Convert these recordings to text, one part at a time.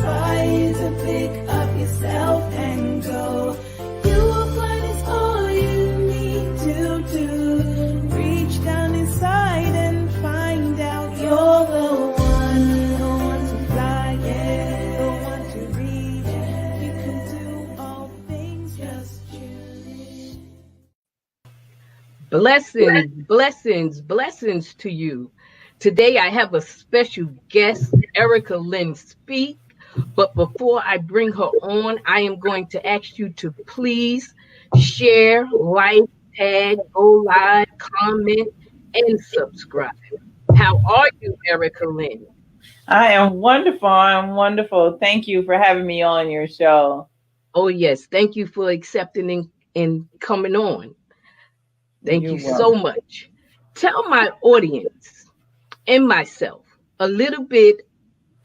Try to pick up yourself and go. You will find it's all you need to do. Reach down inside and find out you're the one to fly, yeah, the one to read. You can do all things, just choose. Blessings, blessings, blessings to you. Today I have a special guest, Erica Lynn, speak. But before I bring her on, I am going to ask you to please share, like, tag, go live, comment, and subscribe. How are you, Erica Lynn? I am wonderful. I'm wonderful. Thank you for having me on your show. Oh, yes. Thank you for accepting and coming on. Thank You're you so welcome. much. Tell my audience and myself a little bit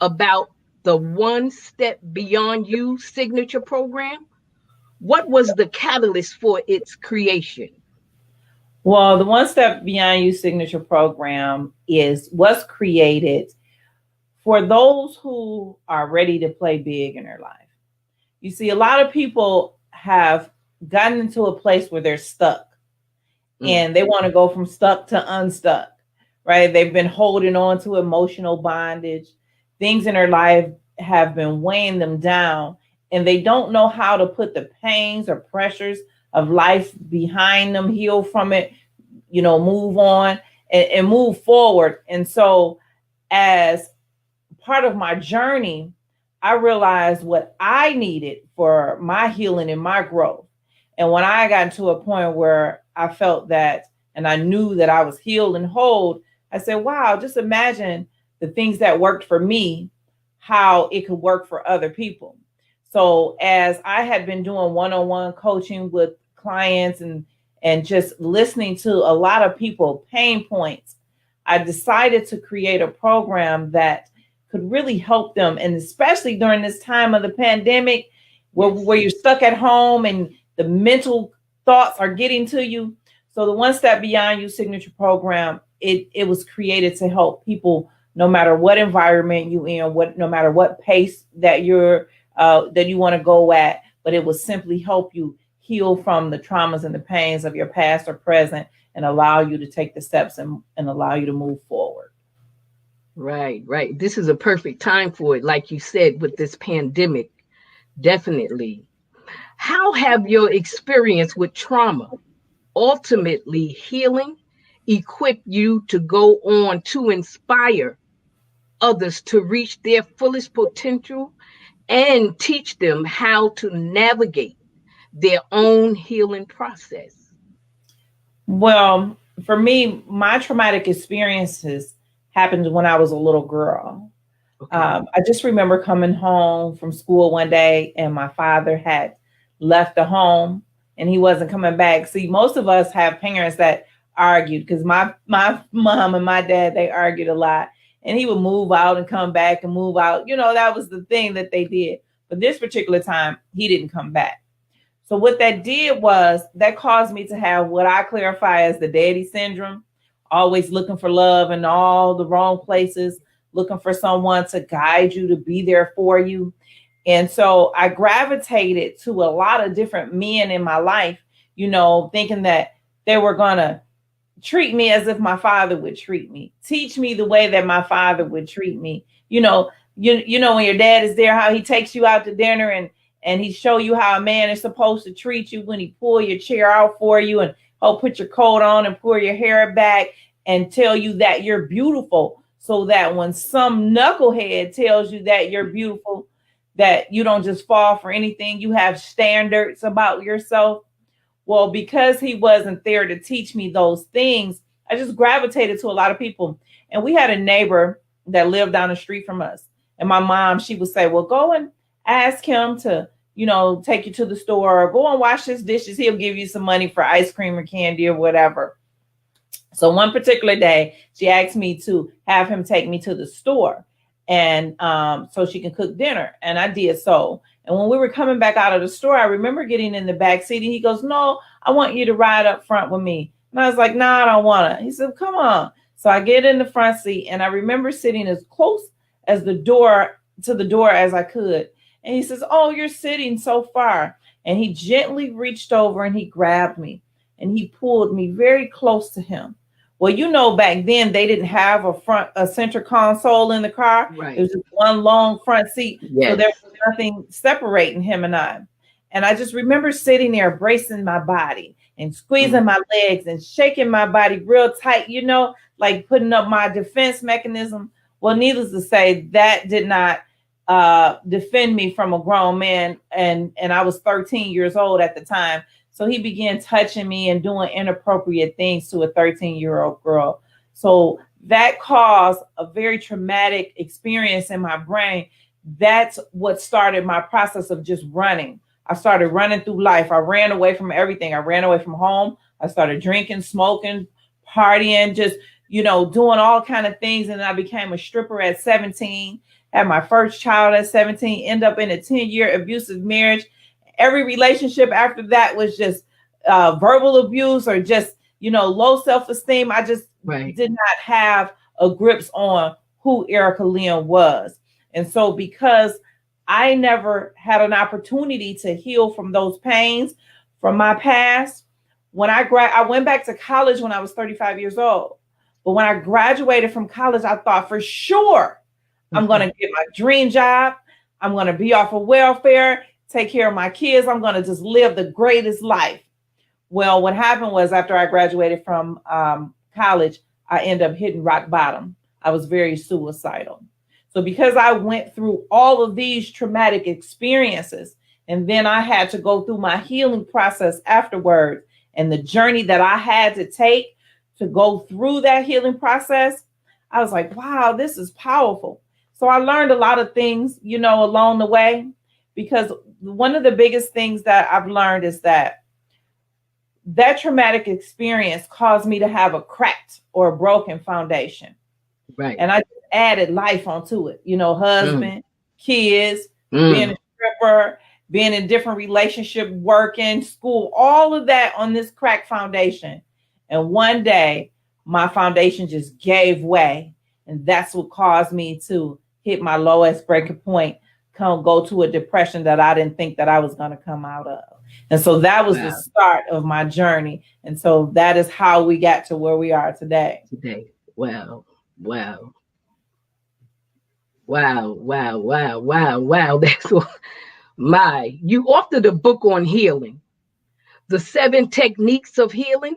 about the One Step Beyond You signature program. What was the catalyst for its creation? Well, the One Step Beyond You signature program was created for those who are ready to play big in their life. You see, a lot of people have gotten into a place where they're stuck and they want to go from stuck to unstuck, right? They've been holding on to emotional bondage. Things in their life have been weighing them down, and they don't know how to put the pains or pressures of life behind them, heal from it, move on and move forward. And so as part of my journey, I realized what I needed for my healing and my growth. And when I got to a point where I felt that, and I knew that I was healed and whole, I said, wow, just imagine the things that worked for me, how it could work for other people. So as I had been doing one-on-one coaching with clients and just listening to a lot of people pain points, I decided to create a program that could really help them. And especially during this time of the pandemic, where you're stuck at home and the mental thoughts are getting to you. So the One Step Beyond You signature program, it was created to help people no matter what environment you in, no matter what pace that that you want to go at, but it will simply help you heal from the traumas and the pains of your past or present and allow you to take the steps and allow you to move forward. Right, right. This is a perfect time for it, like you said, with this pandemic. Definitely. How have your experience with trauma, ultimately healing, equipped you to go on to inspire others to reach their fullest potential and teach them how to navigate their own healing process? Well, for me, my traumatic experiences happened when I was a little girl. Okay. I just remember coming home from school one day and my father had left the home and he wasn't coming back. See, most of us have parents that argued because my mom and my dad, they argued a lot, and he would move out and come back and move out. That was the thing that they did. But this particular time, he didn't come back. So what that did was that caused me to have what I clarify as the daddy syndrome, always looking for love in all the wrong places, looking for someone to guide you, to be there for you. And so I gravitated to a lot of different men in my life, thinking that they were going to treat me as if my father would treat me, teach me the way that my father would treat me. You know when your dad is there, how he takes you out to dinner and he show you how a man is supposed to treat you when he pull your chair out for you and put your coat on and pull your hair back and tell you that you're beautiful, so that when some knucklehead tells you that you're beautiful, that you don't just fall for anything, you have standards about yourself. Well, because he wasn't there to teach me those things, I just gravitated to a lot of people. And we had a neighbor that lived down the street from us. And my mom, she would say, well, go and ask him to, take you to the store, or go and wash his dishes. He'll give you some money for ice cream or candy or whatever. So one particular day, she asked me to have him take me to the store and so she can cook dinner. And I did so. And when we were coming back out of the store, I remember getting in the back seat and he goes, no, I want you to ride up front with me. And I was like, no, I don't want to. He said, come on. So I get in the front seat and I remember sitting as close as the door to the door as I could. And he says, "Oh, you're sitting so far." And he gently reached over and he grabbed me and he pulled me very close to him. Well, you know, back then they didn't have a center console in the car. It Right. was just one long front seat. So Yes. there was nothing separating him and I. And I just remember sitting there bracing my body and squeezing Mm. my legs and shaking my body real tight, you know, like putting up my defense mechanism. Well, needless to say, that did not defend me from a grown man. And I was 13 years old at the time. So he began touching me and doing inappropriate things to a 13-year-old girl. So that caused a very traumatic experience in my brain. That's what started my process of just running. I started running through life. I ran away from everything. I ran away from home. I started drinking, smoking, partying, just, you know, doing all kind of things. And I became a stripper at 17, had my first child at 17, end up in a 10-year abusive marriage. Every relationship after that was just verbal abuse or just, you know, low self-esteem. I just did not have a grips on who Erica Lynn was. And so because I never had an opportunity to heal from those pains from my past, when I went back to college when I was 35 years old. But when I graduated from college, I thought for sure I'm going to get my dream job. I'm going to be off of welfare, take care of my kids. I'm going to just live the greatest life. Well, what happened was after I graduated from college, I ended up hitting rock bottom. I was very suicidal. So because I went through all of these traumatic experiences, and then I had to go through my healing process afterwards, and the journey that I had to take to go through that healing process, I was like, wow, this is powerful. So I learned a lot of things, you know, along the way, because one of the biggest things that I've learned is that traumatic experience caused me to have a cracked or a broken foundation. Right. And I just added life onto it, you know, husband, kids, being a stripper, being in different relationship, working, school, all of that on this cracked foundation. And one day my foundation just gave way. And that's what caused me to hit my lowest breaking point, go to a depression that I didn't think that I was going to come out of. And so that was the start of my journey. And so that is how we got to where we are today. Wow. Wow. Wow. Wow. Wow. Wow. Wow. That's what you authored a book on healing, the 7 techniques of healing.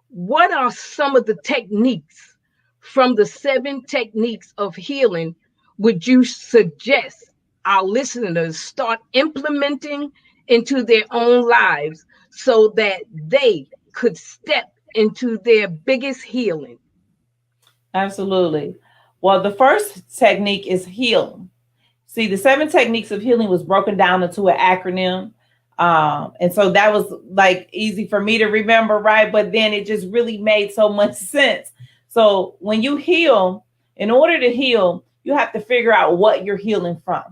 What are some of the techniques from the 7 techniques of healing would you suggest our listeners start implementing into their own lives so that they could step into their biggest healing? Absolutely. Well, the first technique is healing. See, the 7 techniques of healing was broken down into an acronym. And so that was like easy for me to remember, right? But then it just really made so much sense. So when you heal, in order to heal, you have to figure out what you're healing from.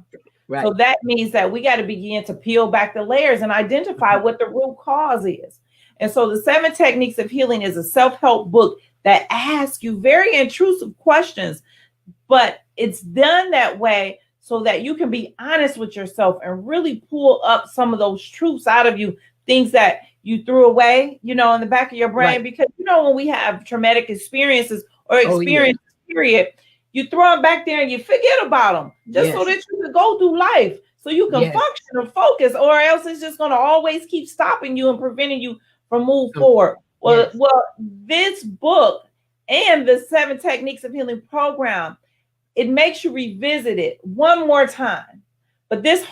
Right. So that means that we got to begin to peel back the layers and identify what the root cause is. And so the 7 techniques of healing is a self-help book that asks you very intrusive questions, but it's done that way so that you can be honest with yourself and really pull up some of those truths out of you, things that you threw away, you know, in the back of your brain. Right. Because, you know, when we have traumatic experiences or experiences, period, you throw them back there and you forget about them just so that you can go through life, so you can function and focus, or else it's just going to always keep stopping you and preventing you from moving forward. Well, this book and the 7 techniques of healing program, it makes you revisit it one more time. But this,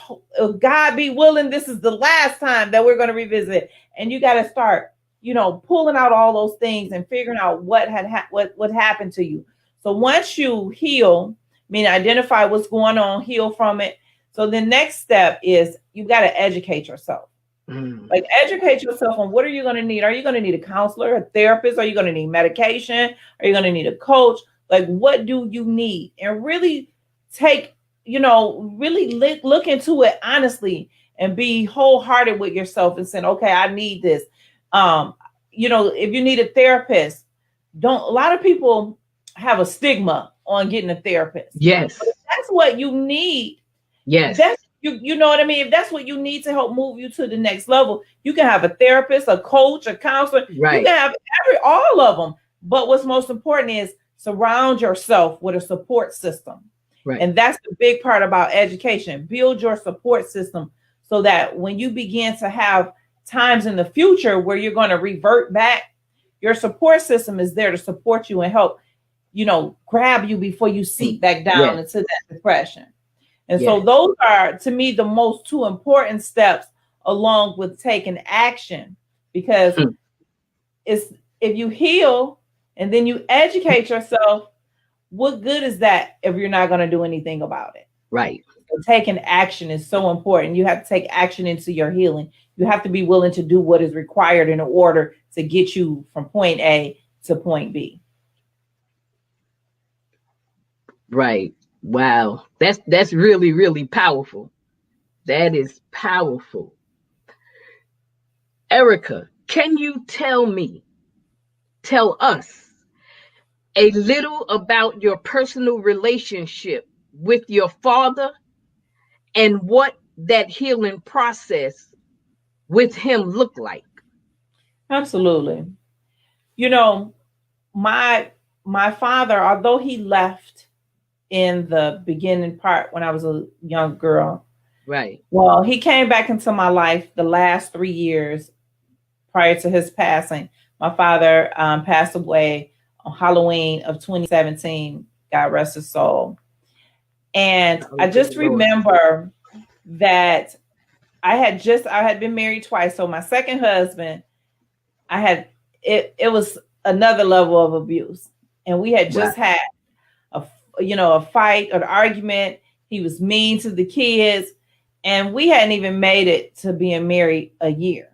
God be willing, this is the last time that we're going to revisit it. And you got to start, you know, pulling out all those things and figuring out what happened to you. So once you heal, identify what's going on, heal from it. So the next step is you got to educate yourself. Like educate yourself on what are you going to need? Are you going to need a counselor, a therapist? Are you going to need medication? Are you going to need a coach? Like, what do you need? And really take, you know, really look into it honestly and be wholehearted with yourself and saying, okay, I need this. You know, if you need a therapist, a lot of people have a stigma on getting a therapist. Yes. But if that's what you need. Yes. That's you know what I mean? If that's what you need to help move you to the next level, you can have a therapist, a coach, a counselor. Right. You can have all of them. But what's most important is surround yourself with a support system. Right. And that's the big part about education. Build your support system so that when you begin to have times in the future where you're going to revert back, your support system is there to support you and help, grab you before you seep back down into that depression. And so those are, to me, the most two important steps, along with taking action, because it's, if you heal and then you educate yourself, what good is that if you're not going to do anything about it? Right. So taking action is so important. You have to take action into your healing. You have to be willing to do what is required in order to get you from point A to point B. Right. Wow. That's really, really powerful. That is powerful. Erica, can you tell us a little about your personal relationship with your father and what that healing process with him looked like? Absolutely. My father, although he left in the beginning part when I was a young girl, right. Well, he came back into my life the last 3 years prior to his passing. My father passed away on Halloween of 2017. God rest his soul. And I just remember that I had been married twice. So my second husband, it was another level of abuse. And we had just had a fight or an argument. He was mean to the kids, and we hadn't even made it to being married a year.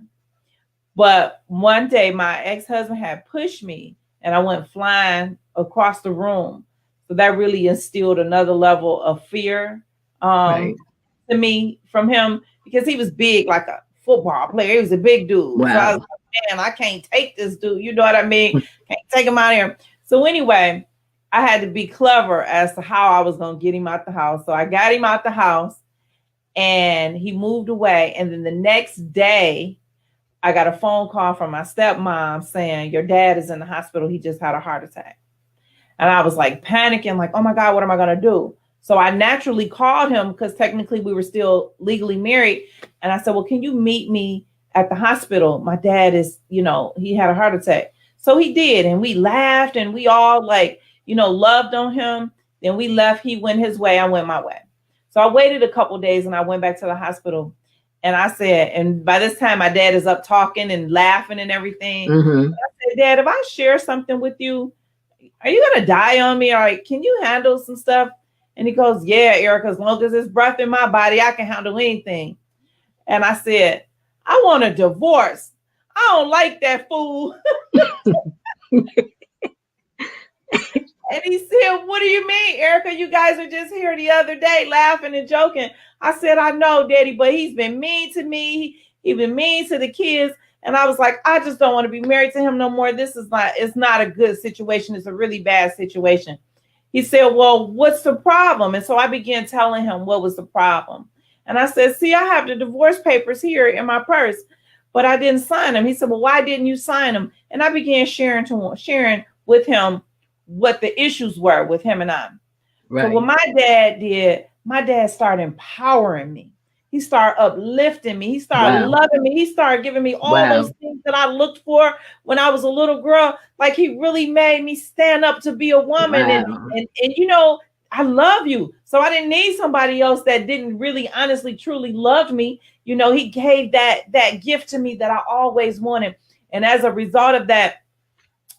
But one day my ex-husband had pushed me and I went flying across the room. So that really instilled another level of fear to me from him, because he was big, like a football player. He was a big dude. Wow. So I was like, man, I can't take this dude. You know what I mean? Can't take him out of here. So anyway, I had to be clever as to how I was going to get him out the house. So I got him out the house and he moved away. And then the next day, I got a phone call from my stepmom saying, your dad is in the hospital. He just had a heart attack. And I was like panicking, like, oh my God, what am I going to do? So I naturally called him because technically we were still legally married. And I said, well, can you meet me at the hospital? My dad is, he had a heart attack. So he did. And we laughed and we all loved on him. Then we left. He went his way. I went my way. So I waited a couple of days and I went back to the hospital. And I said, and by this time, my dad is up talking and laughing and everything. Mm-hmm. I said, Dad, if I share something with you, are you going to die on me? All right, can you handle some stuff? And he goes, yeah, Erica, as long as there's breath in my body, I can handle anything. And I said, I want a divorce. I don't like that fool. And he said, what do you mean, Erica? You guys were just here the other day laughing and joking. I said, I know, Daddy, but he's been mean to me. He's been mean to the kids. And I was like, I just don't want to be married to him no more. It's not a good situation. It's a really bad situation. He said, well, what's the problem? And so I began telling him what was the problem. And I said, see, I have the divorce papers here in my purse, but I didn't sign them. He said, well, why didn't you sign them? And I began sharing with him what the issues were with him and I. Right. So what my dad did, my dad started empowering me. He started uplifting me. He started loving me. He started giving me all those things that I looked for when I was a little girl. Like he really made me stand up to be a woman. And I love you. So I didn't need somebody else that didn't really, honestly, truly love me. He gave that gift to me that I always wanted. And as a result of that,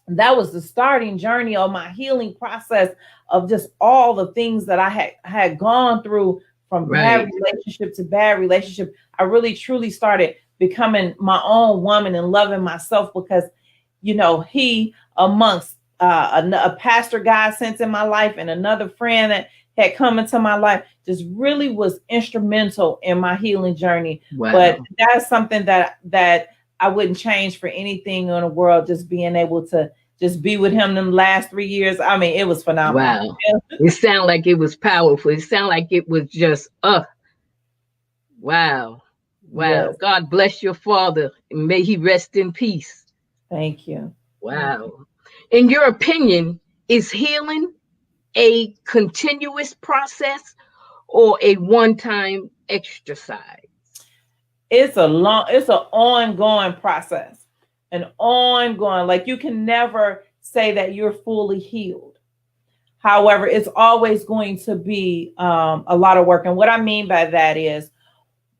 that was the starting journey of my healing process of just all the things that I had gone through, from bad relationship to bad relationship. I really, truly started becoming my own woman and loving myself because, he, amongst a pastor God sent in my life and another friend that had come into my life, just really was instrumental in my healing journey. Wow. But that's something that I wouldn't change for anything in the world, just being able to just be with him them last 3 years. I mean, it was phenomenal. Wow. It sounded like it was powerful. It sounded like it was just, wow. Wow. Yes. God bless your father. And may he rest in peace. Thank you. Wow. In your opinion, is healing a continuous process or a one-time exercise? It's an ongoing process. An ongoing, like you can never say that you're fully healed. However, it's always going to be a lot of work. And what I mean by that is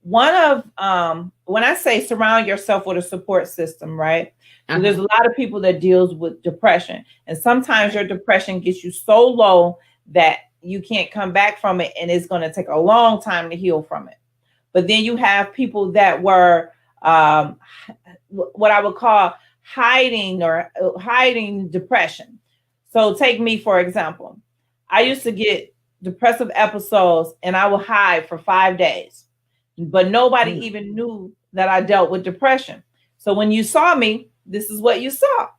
when I say surround yourself with a support system, right? So there's a lot of people that deals with depression, and sometimes your depression gets you so low that you can't come back from it, and it's going to take a long time to heal from it. But then you have people that were what I would call hiding depression. So take me, for example. I used to get depressive episodes and I would hide for 5 days, but nobody even knew that I dealt with depression. So when you saw me, this is what you saw.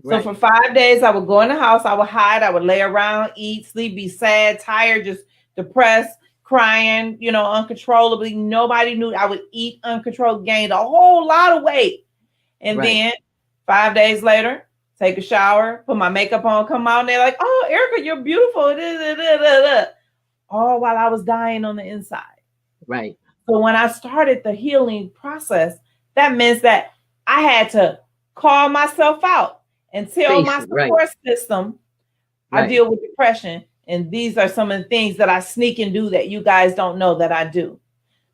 Right. So for 5 days, I would go in the house, I would hide, I would lay around, eat, sleep, be sad, tired, just depressed, crying, uncontrollably. Nobody knew. I would eat uncontrolled, gained a whole lot of weight. And then 5 days later, take a shower, put my makeup on, come out, and they're like, "Oh, Erica, you're beautiful." All while I was dying on the inside. Right. So when I started the healing process, that means that I had to call myself out and tell my support system, I deal with depression. And these are some of the things that I sneak and do that you guys don't know that I do.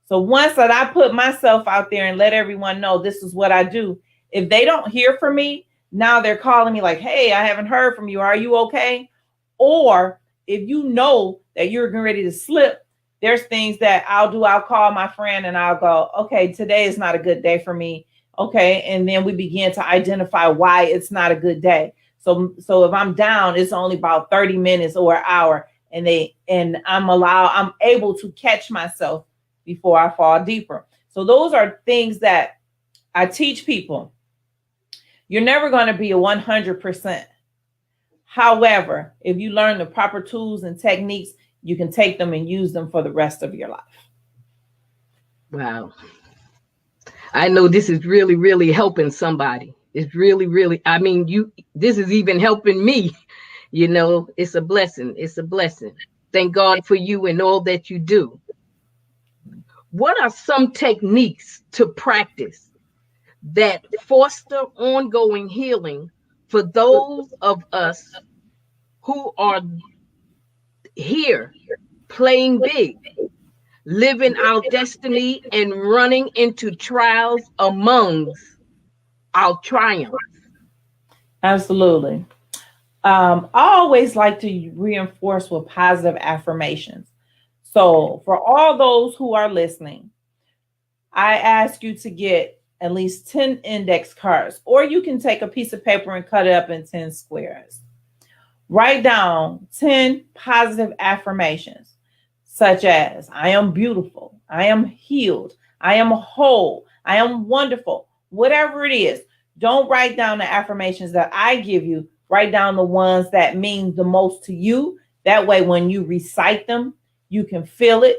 So once that I put myself out there and let everyone know this is what I do, if they don't hear from me, now they're calling me like, "Hey, I haven't heard from you. Are you okay?" Or if you know that you're getting ready to slip, there's things that I'll do. I'll call my friend and I'll go, "Okay, today is not a good day for me." Okay. And then we begin to identify why it's not a good day. So if I'm down, it's only about 30 minutes or an hour, and I'm able to catch myself before I fall deeper. So those are things that I teach people. You're never going to be a 100%. However, if you learn the proper tools and techniques, you can take them and use them for the rest of your life. Wow. I know this is really, really helping somebody. It's really, really, this is even helping me. It's a blessing. It's a blessing. Thank God for you and all that you do. What are some techniques to practice that foster ongoing healing for those of us who are here playing big, living our destiny and running into trials amongst our triumphs? Absolutely. I always like to reinforce with positive affirmations. So for all those who are listening, I ask you to get at least 10 index cards, or you can take a piece of paper and cut it up in 10 squares. Write down 10 positive affirmations, such as, "I am beautiful, I am healed, I am whole, I am wonderful," whatever it is. Don't write down the affirmations that I give you. Write down the ones that mean the most to you. That way, when you recite them, you can feel it,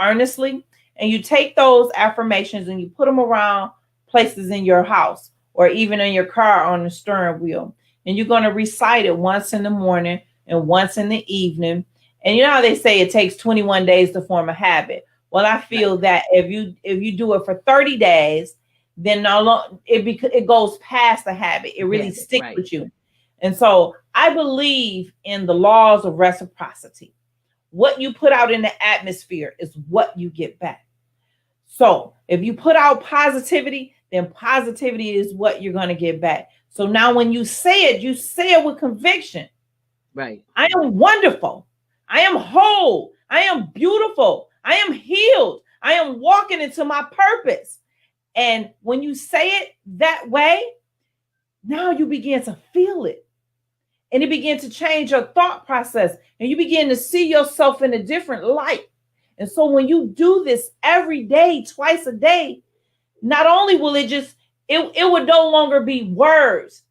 earnestly. And you take those affirmations and you put them around places in your house or even in your car on the steering wheel. And you're going to recite it once in the morning and once in the evening. And you know how they say it takes 21 days to form a habit. Well, I feel that if you do it for 30 days, then it goes past the habit. It really sticks with you. And so I believe in the laws of reciprocity. What you put out in the atmosphere is what you get back. So if you put out positivity, then positivity is what you're going to get back. So now when you say it with conviction. Right. I am wonderful. I am whole. I am beautiful. I am healed. I am walking into my purpose. And when you say it that way, now you begin to feel it. And it begins to change your thought process. And you begin to see yourself in a different light. And so when you do this every day, twice a day, not only will it would no longer be words.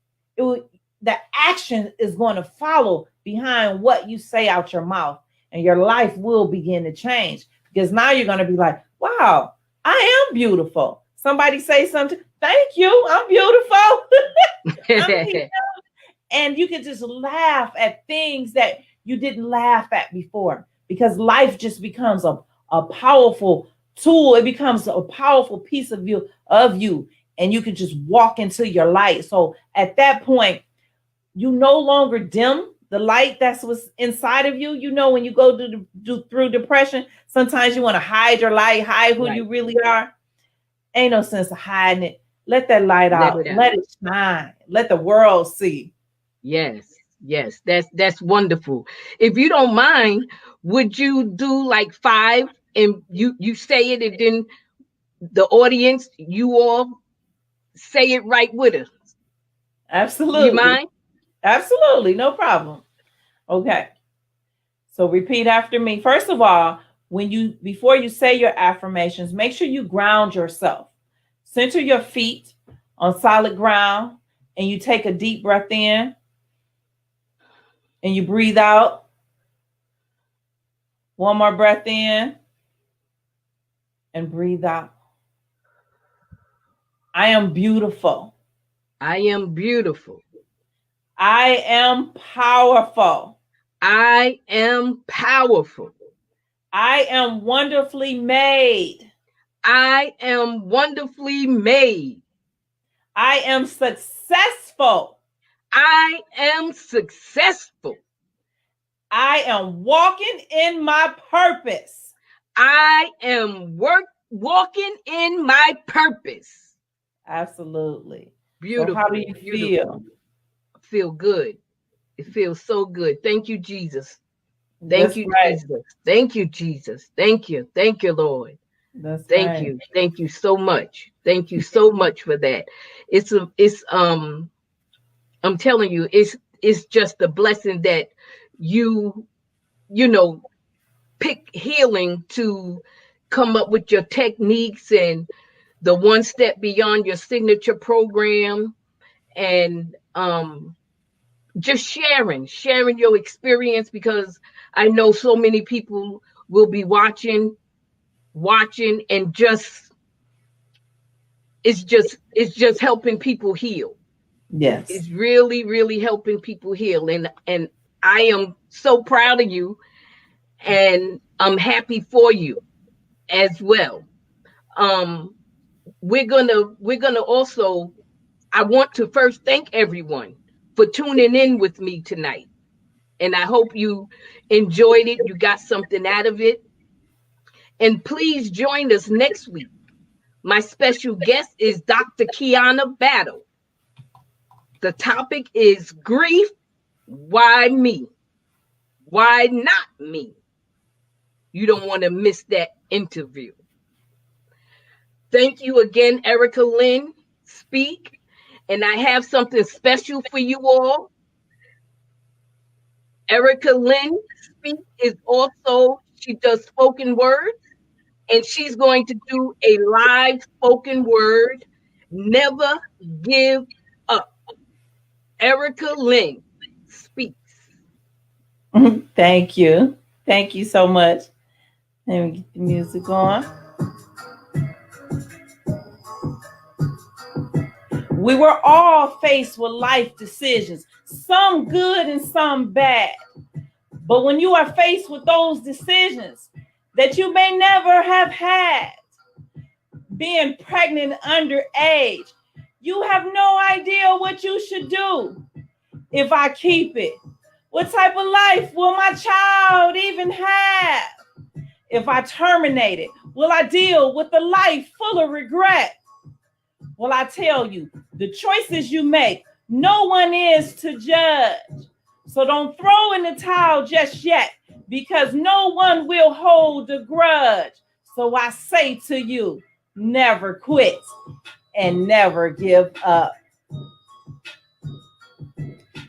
the action is going to follow behind what you say out your mouth, and your life will begin to change, because now you're going to be like, wow, I am beautiful. Somebody say something, thank you, I'm beautiful. And you can just laugh at things that you didn't laugh at before, because life just becomes a powerful tool. It becomes a powerful piece of you, and you can just walk into your light. So at that point, you no longer dim the light that's what's inside of you. You know, when you go through depression, sometimes you want to hide your light, hide who you really are. Ain't no sense of hiding it. Let that light out. Let it shine. Let the world see. Yes, yes, that's wonderful. If you don't mind, would you do like 5 and you say it, and then the audience, you all say it right with us? Absolutely. You mind? Absolutely, no problem. Okay. So repeat after me. First of all, before you say your affirmations, make sure you ground yourself. Center your feet on solid ground, and you take a deep breath in, and you breathe out. One more breath in, and breathe out. I am beautiful. I am beautiful. I am powerful. I am powerful. I am wonderfully made. I am wonderfully made. I am successful. I am successful. I am walking in my purpose. I am walking in my purpose. Absolutely. Beautiful. So how do you feel? Feel good. It feels so good. Thank you, Jesus. Thank you, Jesus. Thank you, Jesus. Thank you. Thank you, Lord. Thank you. Thank you so much. Thank you so much for that. I'm telling you, it's just a blessing that you know, pick healing to come up with your techniques and the one step beyond your signature program, and just sharing your experience, because I know so many people will be watching, and it's just helping people heal. Yes. It's really, really helping people heal. And I am so proud of you, and I'm happy for you as well. We're gonna also, I want to first thank everyone for tuning in with me tonight. And I hope you enjoyed it. You got something out of it. And please join us next week. My special guest is Dr. Kiana Battle. The topic is grief. Why me? Why not me? You don't want to miss that interview. Thank you again, Erica Lynn, Speak. And I have something special for you all. Erica Lynn Speak is also, she does spoken words, and she's going to do a live spoken word, Never Give Up. Erica Lynn Speaks. Thank you. Thank you so much. Let me get the music on. We were all faced with life decisions, some good and some bad. But when you are faced with those decisions that you may never have had, being pregnant underage, you have no idea what you should do. If I keep it, what type of life will my child even have? If I terminate it, will I deal with a life full of regret? Well, I tell you, the choices you make, no one is to judge. So don't throw in the towel just yet, because no one will hold a grudge. So I say to you, never quit and never give up.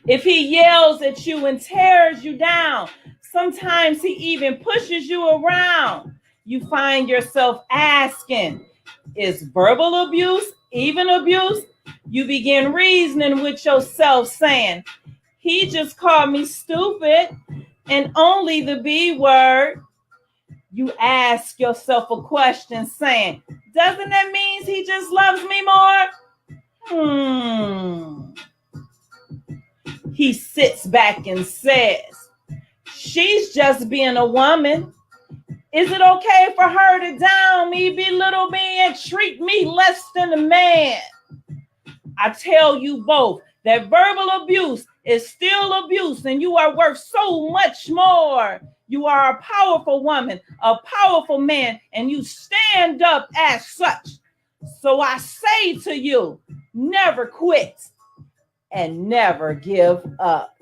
If he yells at you and tears you down, sometimes he even pushes you around. You find yourself asking, is verbal abuse even abuse? You begin reasoning with yourself saying, he just called me stupid and only the B word. You ask yourself a question saying, doesn't that mean he just loves me more? He sits back and says, she's just being a woman. Is it okay for her to down me, belittle me, and treat me less than a man? I tell you both that verbal abuse is still abuse, and you are worth so much more. You are a powerful woman, a powerful man, and you stand up as such. So I say to you, never quit and never give up.